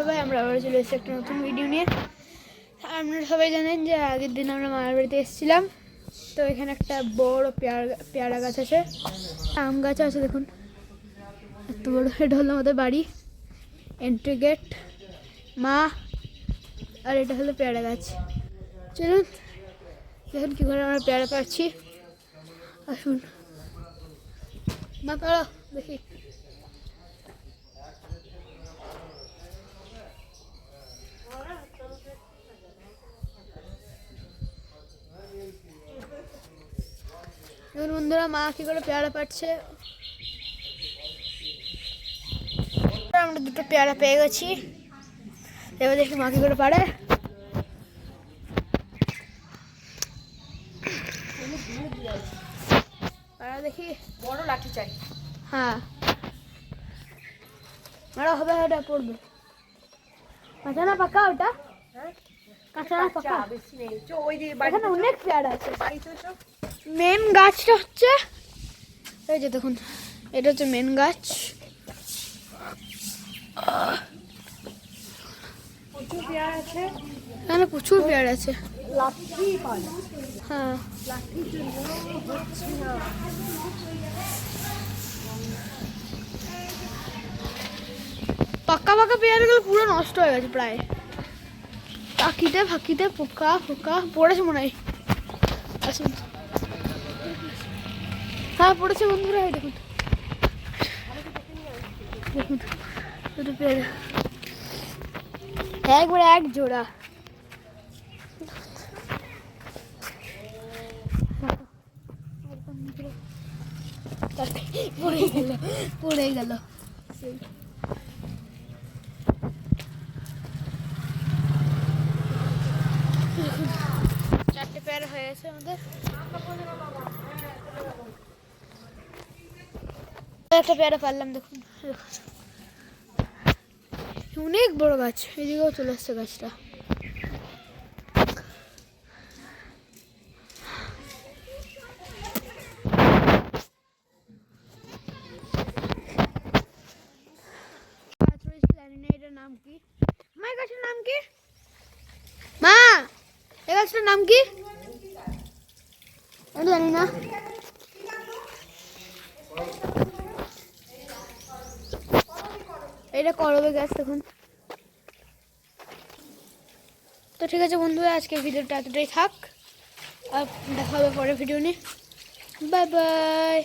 সবাই, আমরা আবার চলে এসেছি একটা নতুন ভিডিও নিয়ে। আপনারা সবাই জানেন যে আগের দিন আমরা মামার বাড়িতে এসেছিলাম। তো এখানে একটা বড় পেয়ারা গাছ আছে, আম গাছ আছে, দেখুন এত বড়। এটা হলো আমাদের বাড়ি, এন্ট্রি গেট, মা, আর এটা হলো পেয়ারা গাছ। চলুন দেখুন কী করে আমরা পেয়ারা পাচ্ছি। আসুন মা, পাড়ো দেখি। দেখুন বন্ধুরা, মা কি করে পেয়ারা পাচ্ছে। আমরা দুটো পেয়ারা পেয়ে গেছি, এবার দেখি মা কি করে পারে। দেখি, বড় লাঠি চাই। হ্যাঁ মারা হবে, ওটা পড়বে। কাঁচা না পাকা ওটা? হ্যাঁ কাঁচা না পাকা? বেশি নেই, ওই যে এখানে অনেক পেয়ারা আছে। বাড়িতে মেন গাছটা হচ্ছে এই যে দেখুন, এটা হচ্ছে মেন গাছ। প্রচুর পেয়ারা আছে, এখানে প্রচুর পেয়ারা আছে। লাঠি পায় না। হ্যাঁ লাঠির জন্য হচ্ছে না। পাকা পাকা পেয়ারাগুলো পুরো নষ্ট হয়ে গেছে প্রায়। পাখিতে ফাঁকিতে পোকা ফোকা পড়েছে মনে হয়। আসুন, হ্যাঁ পড়েছে বন্ধুরা, এই দেখুন দেখুন দুটো পেয়ারা একবারে এক জোড়া। পড়ে গেল, পড়ে গেল। চারটে পেয়ারা হয়ে গেছে আমাদের। একটা পেয়ারা পারলাম, দেখুন অনেক বড় গাছ, এদিকেও চলে আসছে গাছটা। এটার নাম কি? মা, গাছের নাম কি? মা, এই গাছটার নাম কি? আমি জানি না। এটা করবে গাছ, দেখুন। তো ঠিক আছে বন্ধুরা, আজকের ভিডিওটা এতটাই থাক, আর দেখা হবে পরের ভিডিও নিয়ে। Bye bye.